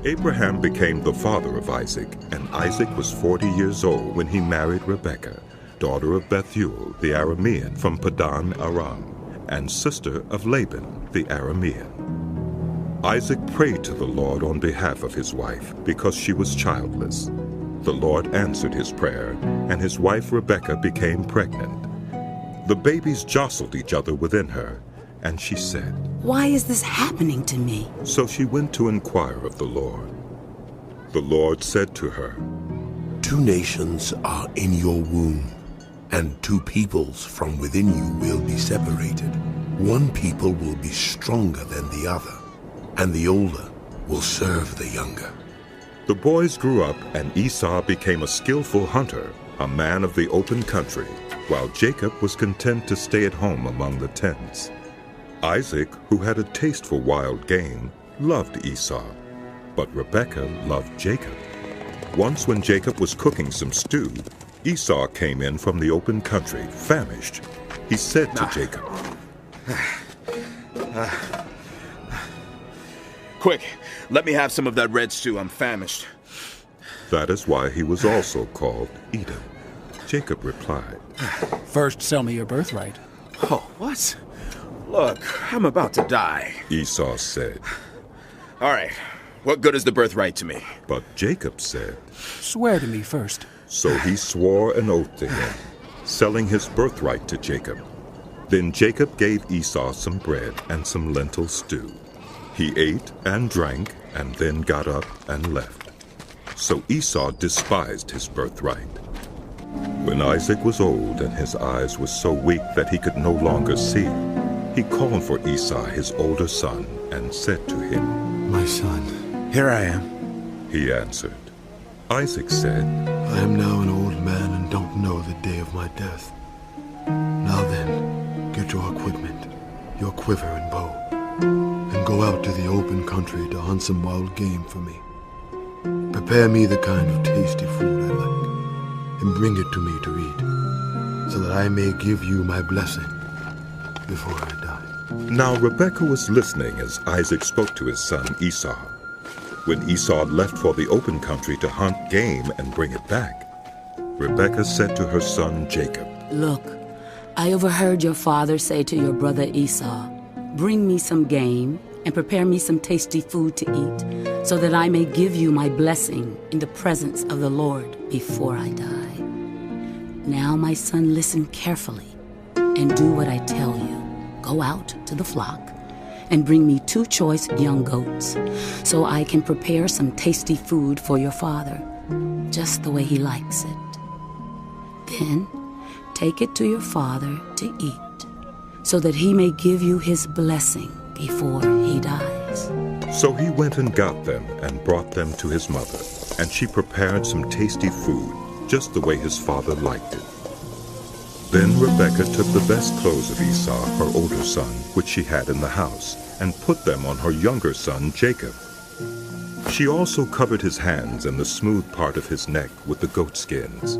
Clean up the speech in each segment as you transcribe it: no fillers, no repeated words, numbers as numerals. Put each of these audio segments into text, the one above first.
Abraham became the father of Isaac, and Isaac was 40 years old when he married Rebekah, daughter of Bethuel the Aramean from Padan Aram, and sister of Laban the Aramean. Isaac prayed to the Lord on behalf of his wife because she was childless. The Lord answered his prayer, and his wife Rebekah became pregnant. The babies jostled each other within her, and she said, "Why is this happening to me?" So she went to inquire of the Lord. The Lord said to her, 2 nations are in your womb, and 2 peoples from within you will be separated. 1 people will be stronger than the other, and the older will serve the younger. The boys grew up, and Esau became a skillful hunter, a man of the open country, while Jacob was content to stay at home among the tents. Isaac, who had a taste for wild game, loved Esau, but Rebekah loved Jacob. Once when Jacob was cooking some stew, Esau came in from the open country, famished. He said to Jacob, "Quick, let me have some of that red stew. I'm famished." That is why he was also called Edom. Jacob replied, "First, sell me your birthright." "Oh, what? Look, I'm about to die." Esau said. "All right, what good is the birthright to me?" But Jacob said, "Swear to me first." So he swore an oath to him, selling his birthright to Jacob. Then Jacob gave Esau some bread and some lentil stew. He ate and drank, and then got up and left. So Esau despised his birthright. When Isaac was old and his eyes were so weak that he could no longer see, he called for Esau, his older son, and said to him, "My son." "Here I am." He answered. Isaac said, "I am now an old man and don't know the day of my death. Now then, get your equipment, your quiver and bow, and go out to the open country to hunt some wild game for me. Prepare me the kind of tasty food I like, and bring it to me to eat, so that I may give you my blessing before I die." Now Rebekah was listening as Isaac spoke to his son Esau. When Esau left for the open country to hunt game and bring it back, Rebekah said to her son Jacob, "Look, I overheard your father say to your brother Esau, 'Bring me some game and prepare me some tasty food to eat, so that I may give you my blessing in the presence of the Lord before I die.' Now, my son, listen carefully and do what I tell you. Go out to the flock and bring me 2 choice young goats, so I can prepare some tasty food for your father, just the way he likes it. Then take it to your father to eat, so that he may give you his blessing before he dies." So he went and got them and brought them to his mother, and she prepared some tasty food, just the way his father liked it. Then Rebekah took the best clothes of Esau, her older son, which she had in the house, and put them on her younger son Jacob. She also covered his hands and the smooth part of his neck with the goat skins.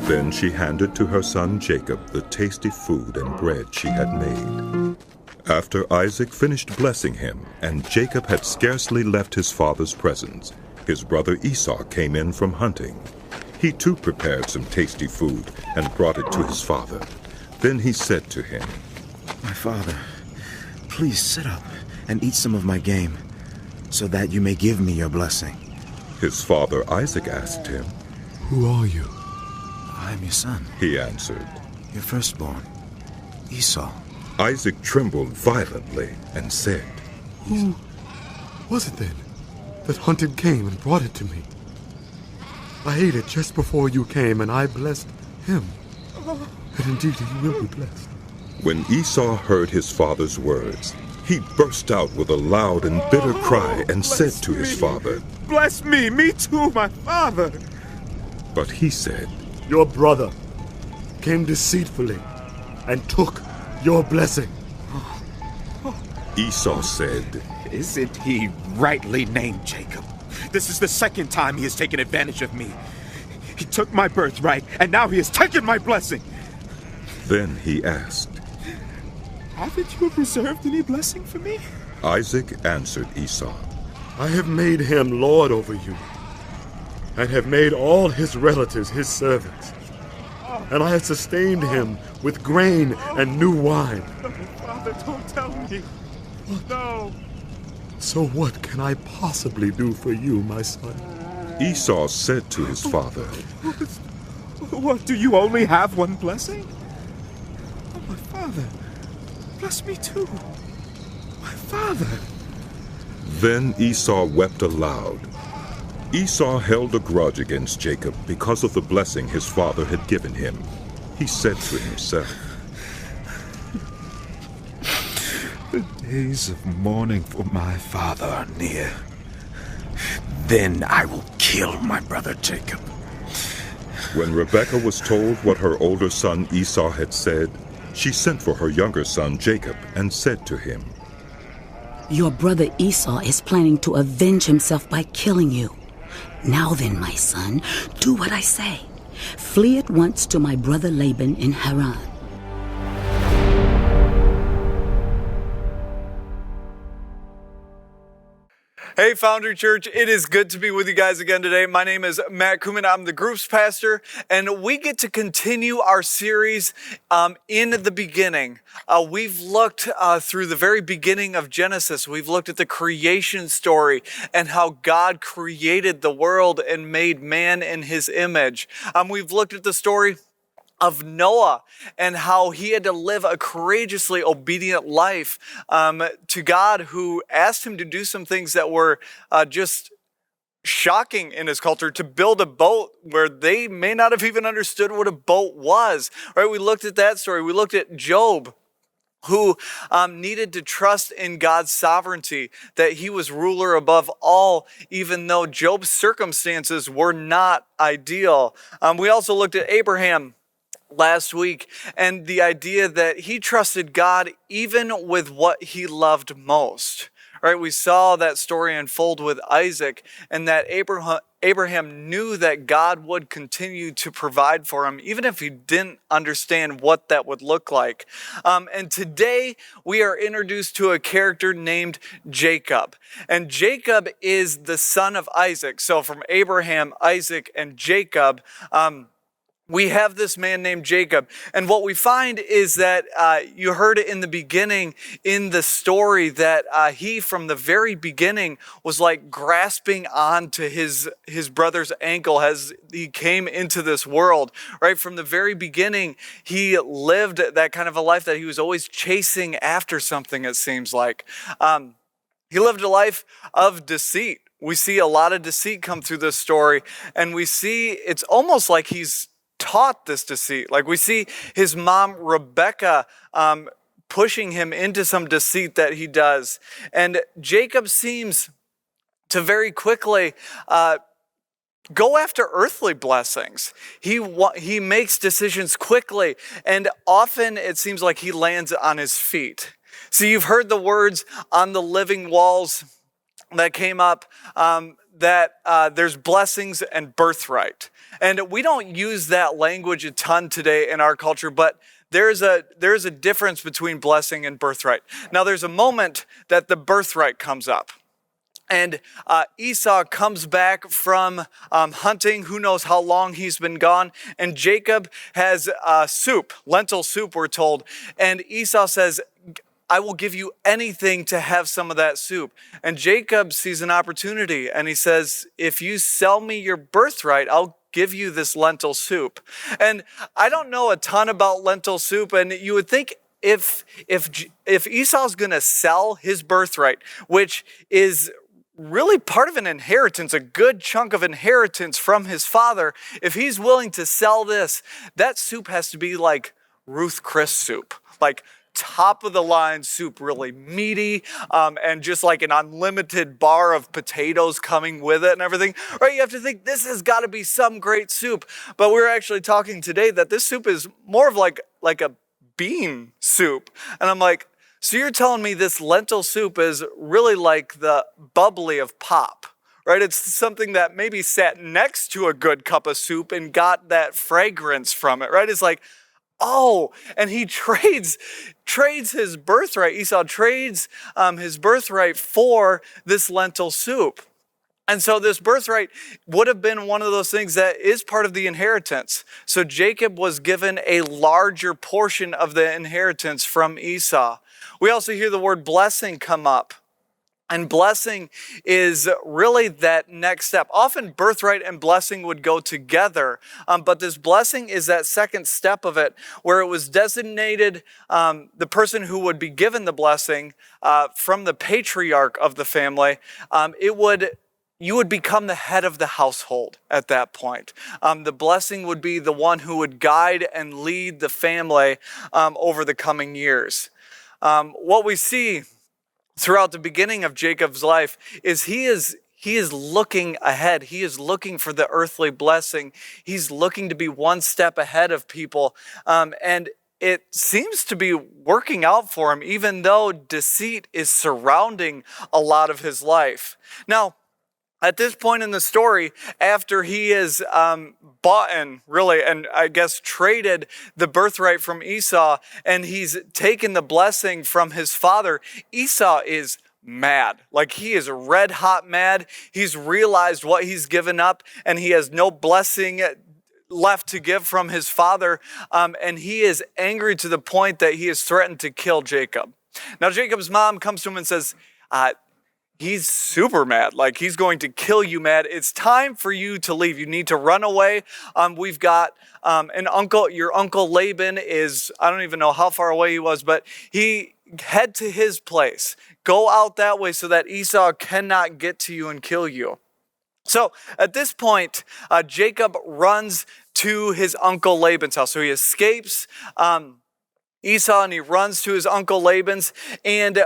Then she handed to her son Jacob the tasty food and bread she had made. After Isaac finished blessing him, and Jacob had scarcely left his father's presence, his brother Esau came in from hunting. He too prepared some tasty food and brought it to his father. Then he said to him, "My father, please sit up and eat some of my game, so that you may give me your blessing." His father Isaac asked him, "Who are you?" "I'm your son." He answered, "Your firstborn, Esau." Isaac trembled violently and said, "Who was it then that hunted game and brought it to me? I ate it just before you came, and I blessed him. And indeed he will be blessed." When Esau heard his father's words, he burst out with a loud and bitter cry and said to his father, "Bless me! Me too, my father!" But he said, "Your brother came deceitfully and took your blessing." Esau said, "Isn't he rightly named Jacob? This is the second time he has taken advantage of me. He took my birthright, and now he has taken my blessing." Then he asked, "Haven't you reserved any blessing for me?" Isaac answered Esau, I have made him lord over you, and have made all his relatives his servants. And I have sustained him with grain and new wine. No, Father, don't tell me. No. So what can I possibly do for you, my son? Esau said to his father, What, do you only have one blessing? Oh, my father, bless me too. My father. Then Esau wept aloud. Esau held a grudge against Jacob because of the blessing his father had given him. He said to himself, The days of mourning for my father are near. Then I will kill my brother Jacob. When Rebekah was told what her older son Esau had said, she sent for her younger son Jacob and said to him, Your brother Esau is planning to avenge himself by killing you. Now then, my son, do what I say. Flee at once to my brother Laban in Haran. Hey, Foundry Church, it is good to be with you guys again today. My name is Matt Kuman. I'm the group's pastor, and we get to continue our series in the beginning. We've looked through the very beginning of Genesis. We've looked at the creation story and how God created the world and made man in his image. We've looked at the story of Noah and how he had to live a courageously obedient life to God, who asked him to do some things that were just shocking in his culture, to build a boat where they may not have even understood what a boat was. Right? We looked at that story. We looked at Job, who needed to trust in God's sovereignty, that he was ruler above all, even though Job's circumstances were not ideal. We also looked at Abraham last week, and the idea that he trusted God even with what he loved most. Right? We saw that story unfold with Isaac, and that Abraham knew that God would continue to provide for him, even if he didn't understand what that would look like. And today we are introduced to a character named Jacob. And Jacob is the son of Isaac. So from Abraham, Isaac, and Jacob, we have this man named Jacob. And what we find is that you heard it in the beginning in the story that he, from the very beginning, was like grasping on to his brother's ankle as he came into this world. Right? From the very beginning, he lived that kind of a life that he was always chasing after something, it seems like. He lived a life of deceit. We see a lot of deceit come through this story, and we see it's almost like he's taught this deceit. Like we see his mom, Rebekah, pushing him into some deceit that he does. And Jacob seems to very quickly go after earthly blessings. He makes decisions quickly, and often it seems like he lands on his feet. So you've heard the words on the living walls that came up, that there's blessings and birthright. And we don't use that language a ton today in our culture, but there's a difference between blessing and birthright. Now, there's a moment that the birthright comes up. And Esau comes back from hunting. Who knows how long he's been gone. And Jacob has soup, lentil soup, we're told. And Esau says, I will give you anything to have some of that soup. And Jacob sees an opportunity, and he says, if you sell me your birthright, I'll give you this lentil soup. And I don't know a ton about lentil soup, and you would think if Esau's going to sell his birthright, which is really part of an inheritance, a good chunk of inheritance from his father, if he's willing to sell this, that soup has to be like Ruth Chris soup, like top of the line soup, really meaty, and just like an unlimited bar of potatoes coming with it and everything. Right? You have to think this has got to be some great soup. But we're actually talking today that this soup is more of like a bean soup. And I'm like, so you're telling me this lentil soup is really like the bubbly of pop, right? It's something that maybe sat next to a good cup of soup and got that fragrance from it, right? It's like, oh, and he trades his birthright. Esau trades his birthright for this lentil soup. And so this birthright would have been one of those things that is part of the inheritance. So Jacob was given a larger portion of the inheritance from Esau. We also hear the word blessing come up. And blessing is really that next step. Often birthright and blessing would go together, but this blessing is that second step of it, where it was designated the person who would be given the blessing from the patriarch of the family. You would become the head of the household at that point. The blessing would be the one who would guide and lead the family over the coming years. What we see throughout the beginning of Jacob's life is he is looking ahead. He is looking for the earthly blessing. He's looking to be one step ahead of people. And it seems to be working out for him, even though deceit is surrounding a lot of his life. Now, at this point in the story, after he is bought and I guess traded the birthright from Esau, and he's taken the blessing from his father, Esau is mad. Like, he is red hot mad. He's realized what he's given up, and he has no blessing left to give from his father, and he is angry to the point that he has threatened to kill Jacob. Now, Jacob's mom comes to him and says, he's super mad. Like, he's going to kill you, mad. It's time for you to leave. You need to run away. We've got an uncle. Your uncle Laban is, I don't even know how far away he was, but head to his place. Go out that way so that Esau cannot get to you and kill you. So at this point, Jacob runs to his uncle Laban's house. So he escapes Esau and he runs to his uncle Laban's. And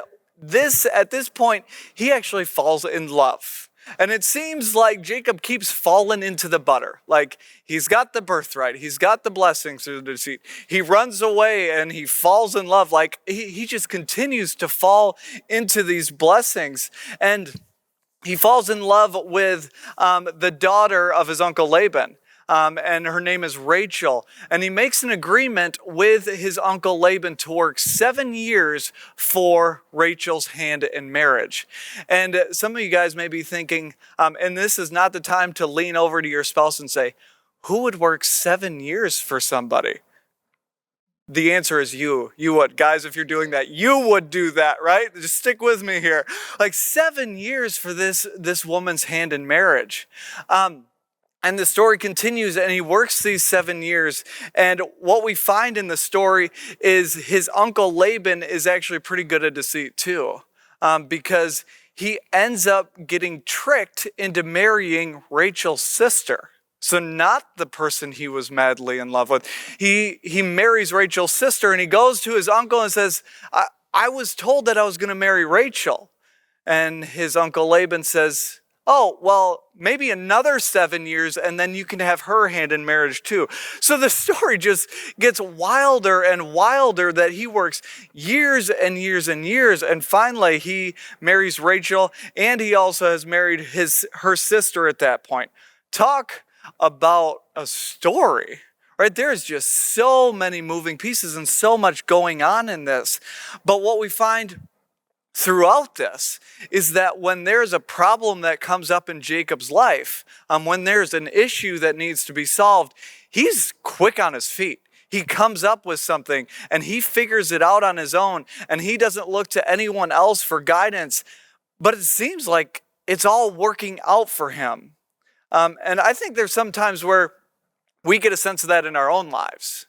at this point, he actually falls in love. And it seems like Jacob keeps falling into the butter. Like, he's got the birthright. He's got the blessings through the deceit. He runs away and he falls in love. Like, he just continues to fall into these blessings. And he falls in love with the daughter of his uncle Laban. And her name is Rachel. And he makes an agreement with his uncle Laban to work 7 years for Rachel's hand in marriage. And some of you guys may be thinking, and this is not the time to lean over to your spouse and say, who would work 7 years for somebody? The answer is you. You would. Guys, if you're doing that, you would do that, right? Just stick with me here. Like, 7 years for this woman's hand in marriage. And the story continues, and he works these 7 years. And what we find in the story is his uncle Laban is actually pretty good at deceit too, because he ends up getting tricked into marrying Rachel's sister. So not the person he was madly in love with. He marries Rachel's sister, and he goes to his uncle and says, I was told that I was going to marry Rachel. And his uncle Laban says, oh, well, maybe another 7 years, and then you can have her hand in marriage too. So the story just gets wilder and wilder, that he works years and years and years, and finally he marries Rachel, and he also has married her sister at that point. Talk about a story, right? There's just so many moving pieces and so much going on in this. But what we find throughout this is that when there's a problem that comes up in Jacob's life, when there's an issue that needs to be solved, he's quick on his feet. He comes up with something and he figures it out on his own, and he doesn't look to anyone else for guidance. But it seems like it's all working out for him. And I think there's some times where we get a sense of that in our own lives,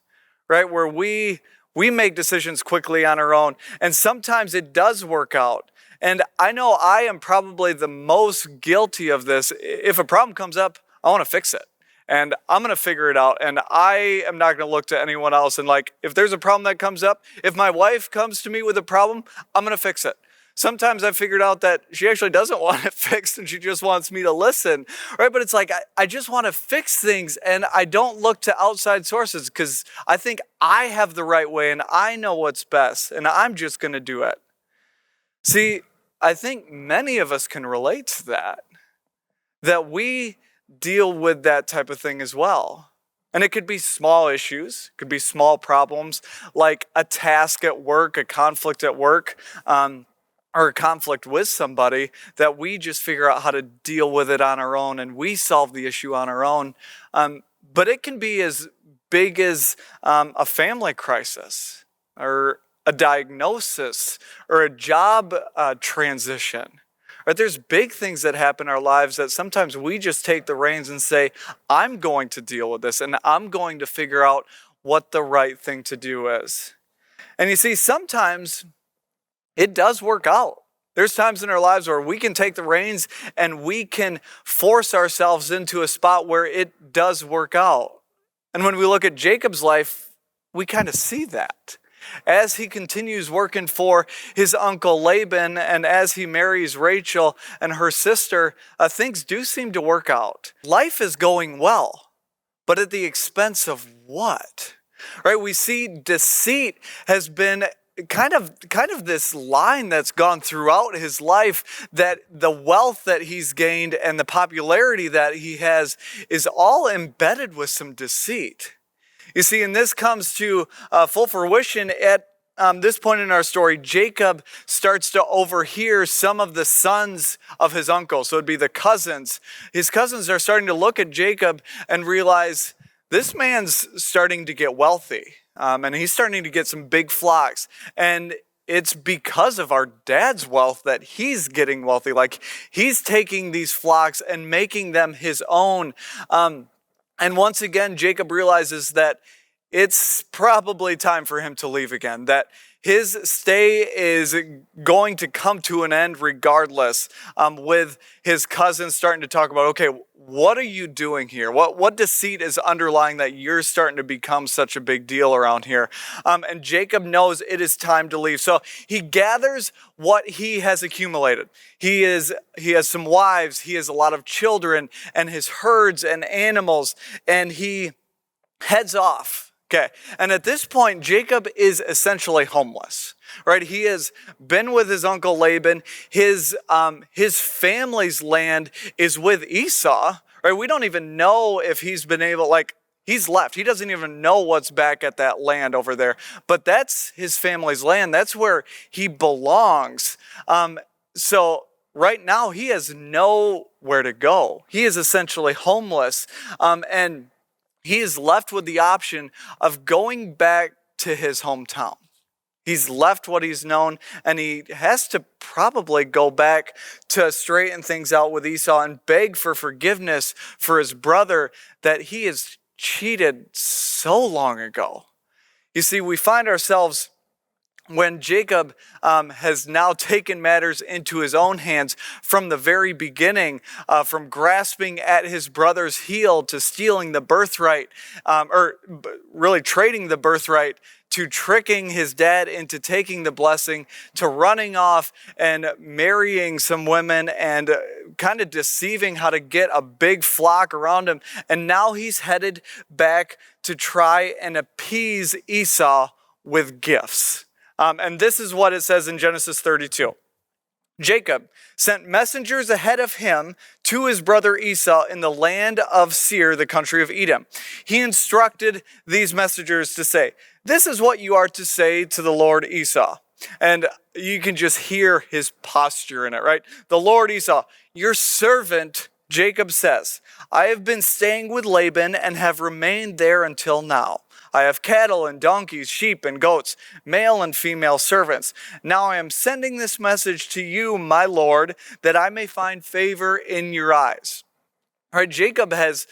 right? Where we make decisions quickly on our own, and sometimes it does work out. And I know I am probably the most guilty of this. If a problem comes up, I want to fix it, and I'm going to figure it out, and I am not going to look to anyone else. And like, if there's a problem that comes up, if my wife comes to me with a problem, I'm going to fix it. Sometimes I've figured out that she actually doesn't want it fixed and she just wants me to listen, right? But it's like, I just want to fix things, and I don't look to outside sources because I think I have the right way and I know what's best, and I'm just going to do it. See, I think many of us can relate to that we deal with that type of thing as well. And it could be small issues, could be small problems like a task at work, a conflict at work, or a conflict with somebody that we just figure out how to deal with it on our own and we solve the issue on our own. But it can be as big as a family crisis or a diagnosis or a job transition. Right? There's big things that happen in our lives that sometimes we just take the reins and say, I'm going to deal with this and I'm going to figure out what the right thing to do is. And you see, sometimes it does work out. There's times in our lives where we can take the reins and we can force ourselves into a spot where it does work out. And when we look at Jacob's life, we kind of see that. As he continues working for his uncle Laban and as he marries Rachel and her sister, things do seem to work out. Life is going well, but at the expense of what? Right? We see deceit has been kind of this line that's gone throughout his life, that the wealth that he's gained and the popularity that he has is all embedded with some deceit. You see, and this comes to full fruition at this point in our story. Jacob starts to overhear some of the sons of his uncle. So it'd be the cousins. His cousins are starting to look at Jacob and realize this man's starting to get wealthy. And he's starting to get some big flocks. And it's because of our dad's wealth that he's getting wealthy. Like, he's taking these flocks and making them his own. And once again, Jacob realizes that it's probably time for him to leave again, that his stay is going to come to an end regardless, with his cousins starting to talk about, okay, what are you doing here? What deceit is underlying that you're starting to become such a big deal around here? And Jacob knows it is time to leave. So he gathers what he has accumulated. He has some wives, he has a lot of children and his herds and animals, and he heads off. Okay, and at this point, Jacob is essentially homeless, right? He has been with his uncle Laban. His family's land is with Esau, right? We don't even know if he's been able, he's left. He doesn't even know what's back at that land over there. But that's his family's land. That's where he belongs. So right now, he has nowhere to go. He is essentially homeless, and he is left with the option of going back to his hometown. He's left what he's known, and he has to probably go back to straighten things out with Esau and beg for forgiveness for his brother that he has cheated so long ago. You see, we find ourselves when Jacob has now taken matters into his own hands from the very beginning, from grasping at his brother's heel to stealing the birthright, or really trading the birthright, to tricking his dad into taking the blessing, to running off and marrying some women and kind of deceiving how to get a big flock around him. And now he's headed back to try and appease Esau with gifts. And this is what it says in Genesis 32. Jacob sent messengers ahead of him to his brother Esau in the land of Seir, the country of Edom. He instructed these messengers to say, "This is what you are to say to the Lord Esau." And you can just hear his posture in it, right? The Lord Esau, your servant Jacob says, "I have been staying with Laban and have remained there until now. I have cattle and donkeys, sheep and goats, male and female servants. Now I am sending this message to you, my Lord, that I may find favor in your eyes." All right, Jacob has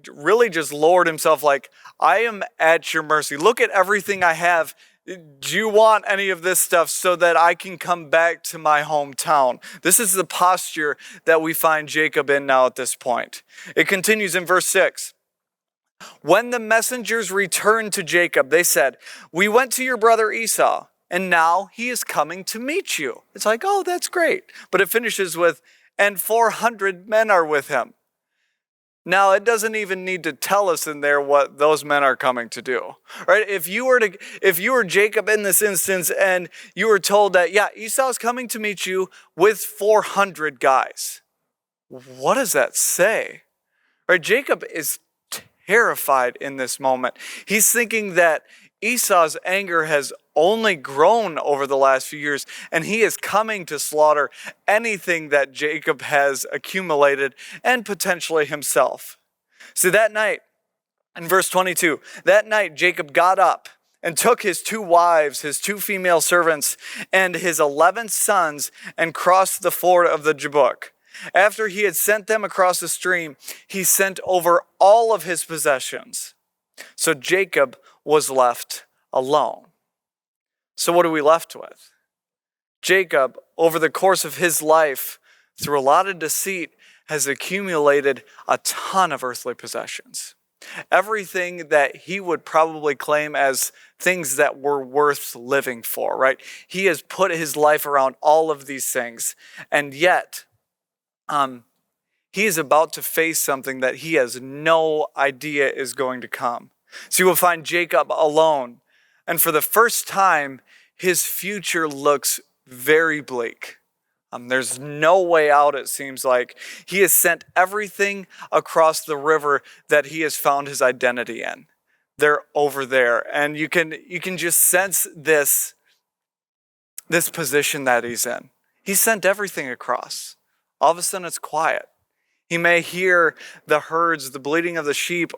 really just lowered himself, I am at your mercy. Look at everything I have. Do you want any of this stuff so that I can come back to my hometown? This is the posture that we find Jacob in now at this point. It continues in verse 6. When the messengers returned to Jacob, they said, "We went to your brother Esau, and now he is coming to meet you." It's like, oh, that's great. But it finishes with, "and 400 men are with him." Now, it doesn't even need to tell us in there what those men are coming to do, right? If you were Jacob in this instance and you were told that, yeah, Esau's coming to meet you with 400 guys, what does that say? Right? Jacob is terrified in this moment. He's thinking that Esau's anger has only grown over the last few years, and he is coming to slaughter anything that Jacob has accumulated and potentially himself. So that night, in verse 22, that night Jacob got up and took his 2 wives, his 2 female servants, and his 11 sons, and crossed the ford of the Jabbok. After he had sent them across the stream, he sent over all of his possessions. So Jacob was left alone. So what are we left with? Jacob, over the course of his life, through a lot of deceit, has accumulated a ton of earthly possessions. Everything that he would probably claim as things that were worth living for, right? He has put his life around all of these things, and yet he is about to face something that he has no idea is going to come. So you will find Jacob alone, and for the first time, his future looks very bleak. There's no way out, it seems like. He has sent everything across the river that he has found his identity in. They're over there. And you can just sense this position that he's in. He sent everything across. All of a sudden it's quiet. He may hear the herds, the bleating of the sheep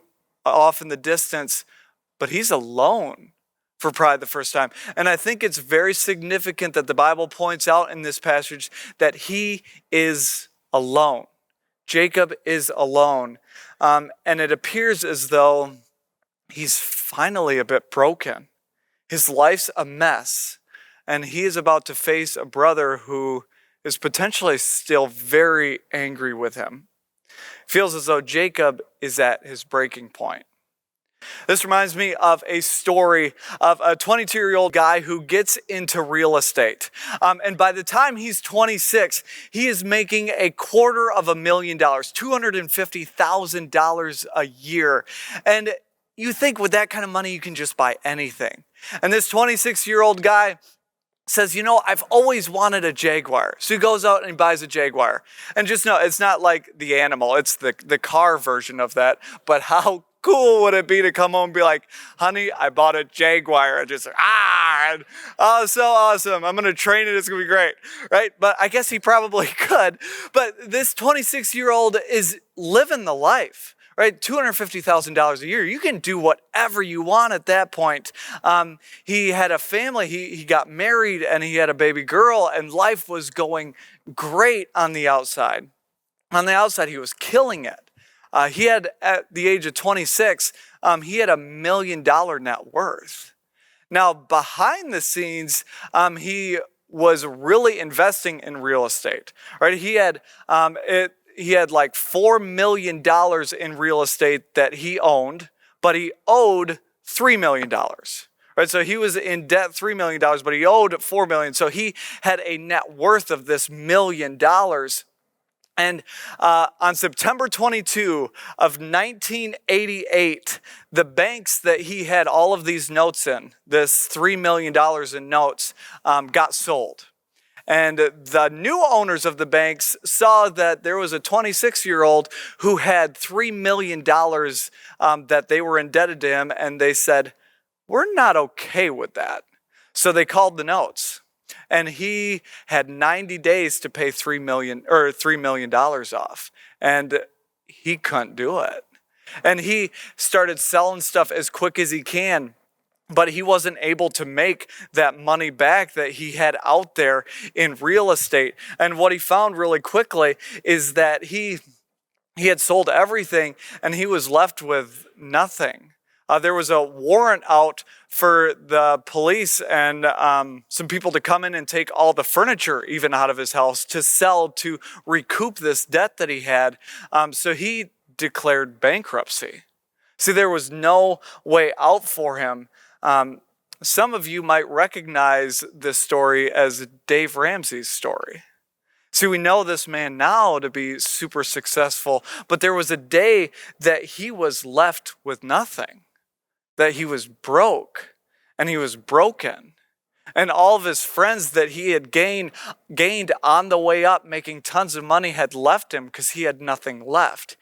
off in the distance, but he's alone for probably the first time. And I think it's very significant that the Bible points out in this passage that he is alone. Jacob is alone. And it appears as though he's finally a bit broken. His life's a mess. And he is about to face a brother who is potentially still very angry with him. Feels as though Jacob is at his breaking point. This reminds me of a story of a 22-year-old guy who gets into real estate. And by the time he's 26, he is making $250,000, $250,000 a year. And you think with that kind of money, you can just buy anything. And this 26-year-old guy says, you know, I've always wanted a Jaguar. So he goes out and he buys a Jaguar. And just know, it's not like the animal, it's the car version of that. But how cool would it be to come home and be like, honey, I bought a Jaguar. And just like, oh, so awesome. I'm going to train it. It's going to be great, right? But I guess he probably could. But this 26-year-old is living the life, right? $250,000 a year. You can do whatever you want at that point. He had a family. He got married and he had a baby girl, and life was going great on the outside. On the outside, he was killing it. He had, at the age of 26, he had $1 million net worth. Now, behind the scenes, he was really investing in real estate, right? He had like $4 million in real estate that he owned, but he owed $3 million. Right, so he was in debt $3 million, but he owed $4 million. So he had a net worth of this $1 million. And on September 22 of 1988, the banks that he had all of these notes in, this $3 million in notes, got sold. And the new owners of the banks saw that there was a 26-year-old who had $3 million that they were indebted to him, and they said, we're not okay with that. So they called the notes. And he had 90 days to pay $3 million off. And he couldn't do it. And he started selling stuff as quick as he can. But he wasn't able to make that money back that he had out there in real estate. And what he found really quickly is that he had sold everything and he was left with nothing. There was a warrant out for the police and some people to come in and take all the furniture even out of his house to sell to recoup this debt that he had. So he declared bankruptcy. See, there was no way out for him. Some of you might recognize this story as Dave Ramsey's story. See, we know this man now to be super successful, but there was a day that he was left with nothing. That he was broke and he was broken. And all of his friends that he had gained on the way up, making tons of money, had left him because he had nothing left.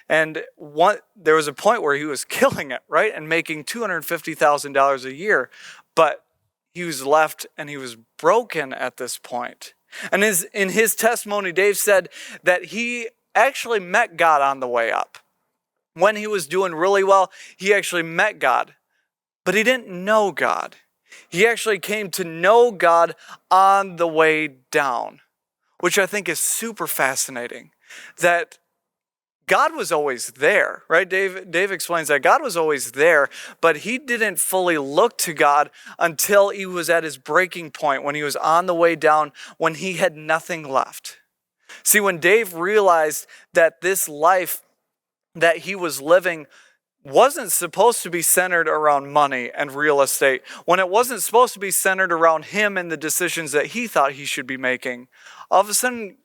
And there was a point where he was killing it, right? And making $250,000 a year. But he was left and he was broken at this point. And in his testimony, Dave said that he actually met God on the way up. When he was doing really well, he actually met God. But he didn't know God. He actually came to know God on the way down, which I think is super fascinating. That God was always there, right? Dave explains that God was always there, but he didn't fully look to God until he was at his breaking point, when he was on the way down, when he had nothing left. See, when Dave realized that this life that he was living wasn't supposed to be centered around money and real estate, when it wasn't supposed to be centered around him and the decisions that he thought he should be making, all of a sudden,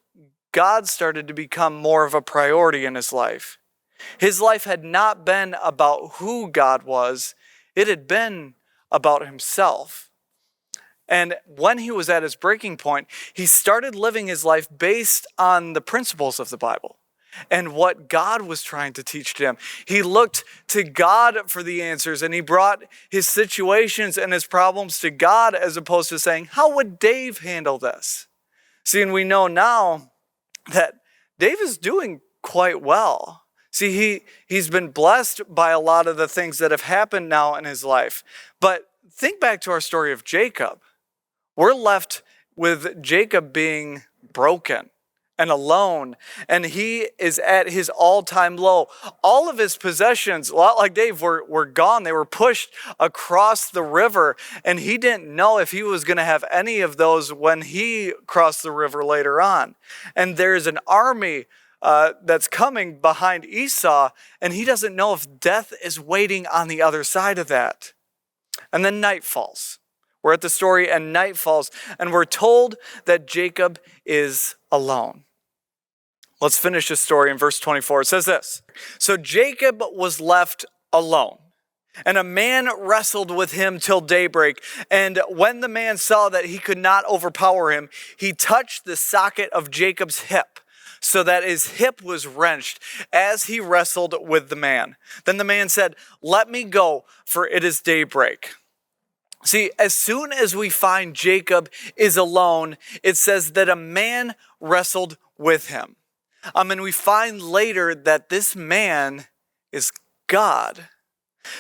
God started to become more of a priority in his life. His life had not been about who God was. It had been about himself. And when he was at his breaking point, he started living his life based on the principles of the Bible and what God was trying to teach to him. He looked to God for the answers, and he brought his situations and his problems to God, as opposed to saying, how would Dave handle this? See, and we know now that Dave is doing quite well. See, he's been blessed by a lot of the things that have happened now in his life. But think back to our story of Jacob. We're left with Jacob being broken and alone, and he is at his all-time low. All of his possessions, a lot like Dave, were gone. They were pushed across the river, and he didn't know if he was going to have any of those when he crossed the river later on. And there's an army that's coming behind Esau, and he doesn't know if death is waiting on the other side of that. And then night falls. We're at the story, and night falls, and we're told that Jacob is alone. Let's finish this story in verse 24. It says this: So Jacob was left alone, and a man wrestled with him till daybreak. And when the man saw that he could not overpower him, he touched the socket of Jacob's hip, so that his hip was wrenched as he wrestled with the man. Then the man said, "Let me go, for it is daybreak." See, as soon as we find Jacob is alone, it says that a man wrestled with him. And we find later that this man is God.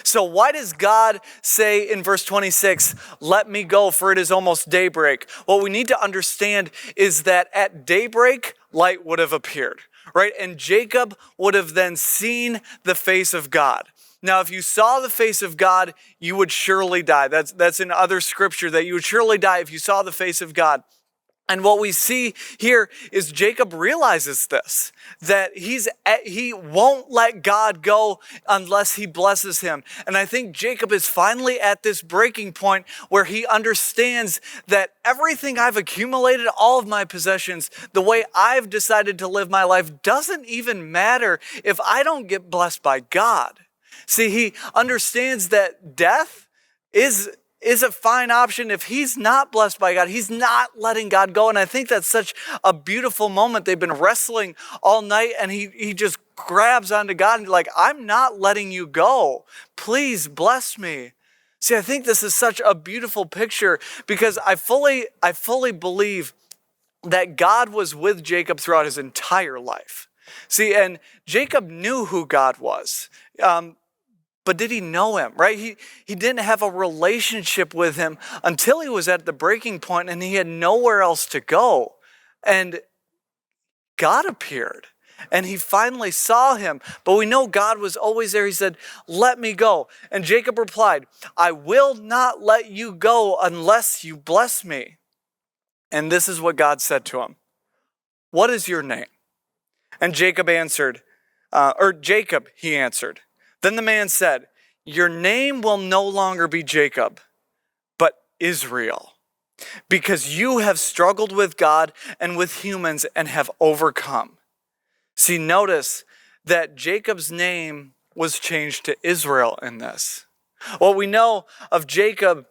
So why does God say in verse 26, "Let me go, for it is almost daybreak"? What we need to understand is that at daybreak, light would have appeared, right? And Jacob would have then seen the face of God. Now, if you saw the face of God, you would surely die. That's in other scripture, that you would surely die if you saw the face of God. And what we see here is Jacob realizes this, that he won't let God go unless he blesses him. And I think Jacob is finally at this breaking point where he understands that everything I've accumulated, all of my possessions, the way I've decided to live my life, doesn't even matter if I don't get blessed by God. See, he understands that death is a fine option if he's not blessed by God. He's not letting God go. And I think that's such a beautiful moment. They've been wrestling all night, and he just grabs onto God and like, "I'm not letting you go. Please bless me." See, I think this is such a beautiful picture, because I fully believe that God was with Jacob throughout his entire life. See, and Jacob knew who God was. But did he know him, right? He didn't have a relationship with him until he was at the breaking point and he had nowhere else to go. And God appeared and he finally saw him. But we know God was always there. He said, "Let me go." And Jacob replied, "I will not let you go unless you bless me." And this is what God said to him: "What is your name?" And Jacob answered, he answered. Then the man said, "Your name will no longer be Jacob, but Israel, because you have struggled with God and with humans and have overcome." See, notice that Jacob's name was changed to Israel in this. What we know of Jacob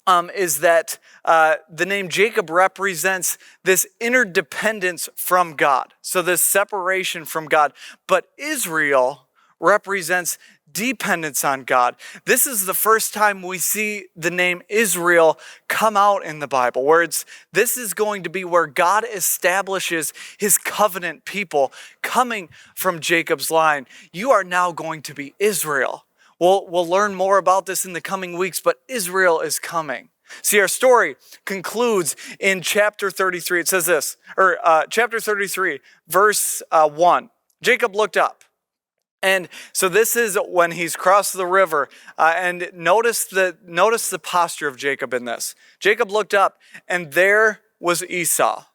is that the name Jacob represents this interdependence from God. So this separation from God. But Israel represents dependence on God. This is the first time we see the name Israel come out in the Bible, where this is going to be where God establishes his covenant people coming from Jacob's line. You are now going to be Israel. We'll learn more about this in the coming weeks, but Israel is coming. See, our story concludes in chapter 33. It says this, chapter 33, verse 1. Jacob looked up. And so this is when he's crossed the river. And notice the posture of Jacob in this. Jacob looked up, and there was Esau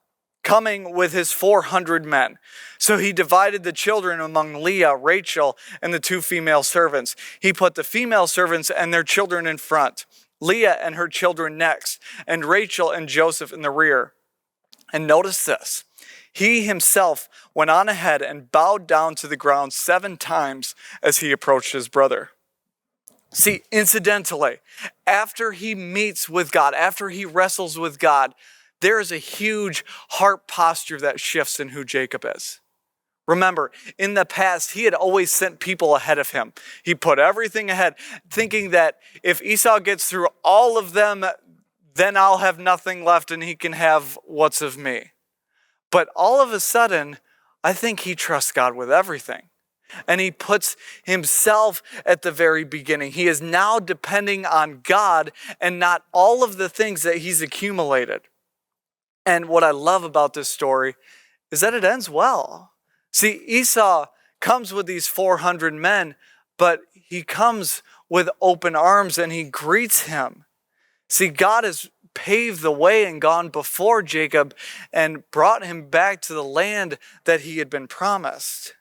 coming with his 400 men. So he divided the children among Leah, Rachel, and the 2 female servants. He put the female servants and their children in front, Leah and her children next, and Rachel and Joseph in the rear. And notice this. He himself went on ahead and bowed down to the ground 7 times as he approached his brother. See, incidentally, after he meets with God, after he wrestles with God, there is a huge heart posture that shifts in who Jacob is. Remember, in the past, he had always sent people ahead of him. He put everything ahead, thinking that if Esau gets through all of them, then I'll have nothing left and he can have what's of me. But all of a sudden, I think he trusts God with everything. And he puts himself at the very beginning. He is now depending on God and not all of the things that he's accumulated. And what I love about this story is that it ends well. See, Esau comes with these 400 men, but he comes with open arms and he greets him. See, God has paved the way and gone before Jacob and brought him back to the land that he had been promised.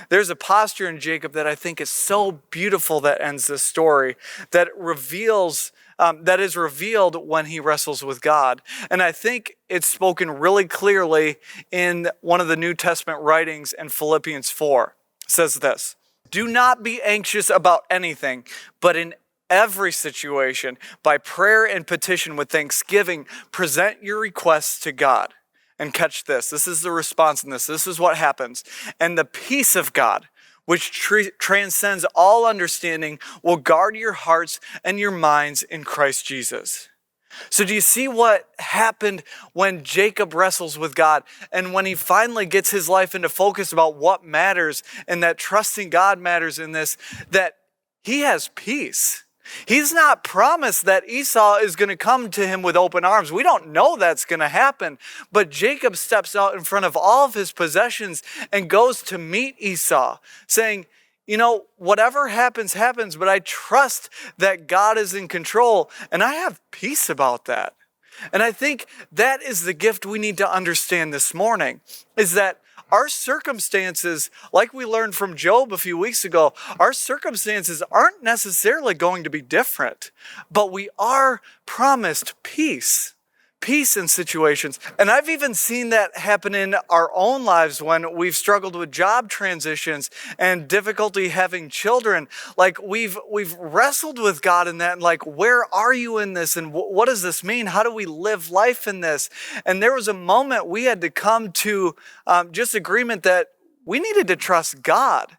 There's a posture in Jacob that I think is so beautiful that ends this story, that is revealed when he wrestles with God. And I think it's spoken really clearly in one of the New Testament writings in Philippians 4. It says this, "Do not be anxious about anything, but in every situation, by prayer and petition with thanksgiving, present your requests to God." And catch this. This is the response in this. This is what happens. "And the peace of God, which transcends all understanding, will guard your hearts and your minds in Christ Jesus." So do you see what happened when Jacob wrestles with God and when he finally gets his life into focus about what matters and that trusting God matters in this, that he has peace? He's not promised that Esau is going to come to him with open arms. We don't know that's going to happen. But Jacob steps out in front of all of his possessions and goes to meet Esau, saying, whatever happens, happens, but I trust that God is in control, and I have peace about that. And I think that is the gift we need to understand this morning, is that our circumstances, like we learned from Job a few weeks ago, our circumstances aren't necessarily going to be different, but we are promised peace in situations. And I've even seen that happen in our own lives when we've struggled with job transitions and difficulty having children. Like we've wrestled with God in that, and like, where are you in this? And what does this mean? How do we live life in this? And there was a moment we had to come to just agreement that we needed to trust God.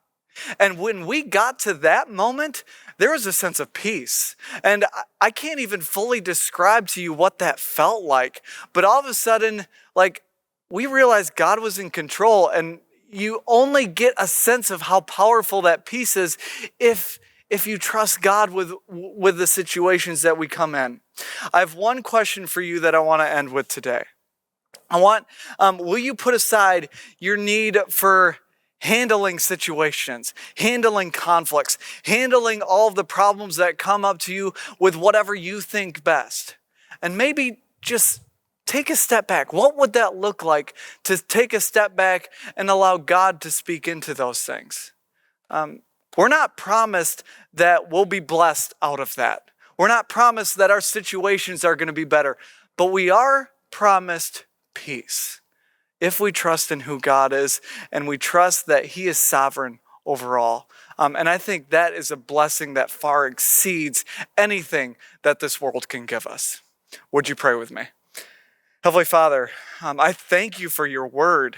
And when we got to that moment, there was a sense of peace. And I can't even fully describe to you what that felt like. But all of a sudden, we realized God was in control. And you only get a sense of how powerful that peace is if you trust God with the situations that we come in. I have one question for you that I want to end with today. Will you put aside your need for handling situations, handling conflicts, handling all of the problems that come up to you with whatever you think best? And maybe just take a step back. What would that look like to take a step back and allow God to speak into those things? We're not promised that we'll be blessed out of that. We're not promised that our situations are going to be better, but we are promised peace if we trust in who God is and we trust that He is sovereign overall. And I think that is a blessing that far exceeds anything that this world can give us. Would you pray with me? Heavenly Father, I thank you for your word.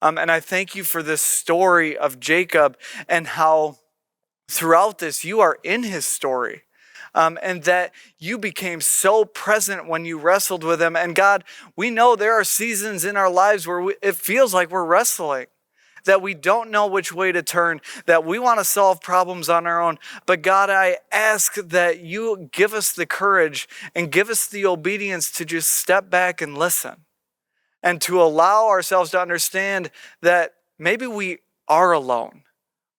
And I thank you for this story of Jacob and how throughout this you are in his story. And that you became so present when you wrestled with him. And God, we know there are seasons in our lives where it feels like we're wrestling, that we don't know which way to turn, that we want to solve problems on our own. But God, I ask that you give us the courage and give us the obedience to just step back and listen, and to allow ourselves to understand that maybe we are alone,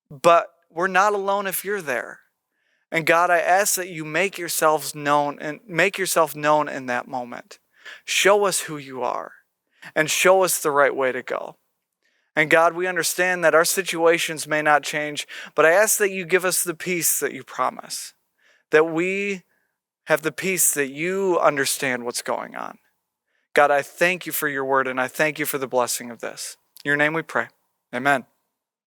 but we're not alone if you're there. And God, I ask that you make yourself known in that moment. Show us who you are and show us the right way to go. And God, we understand that our situations may not change, but I ask that you give us the peace that you promise, that we have the peace that you understand what's going on. God, I thank you for your word, and I thank you for the blessing of this. In your name we pray. Amen.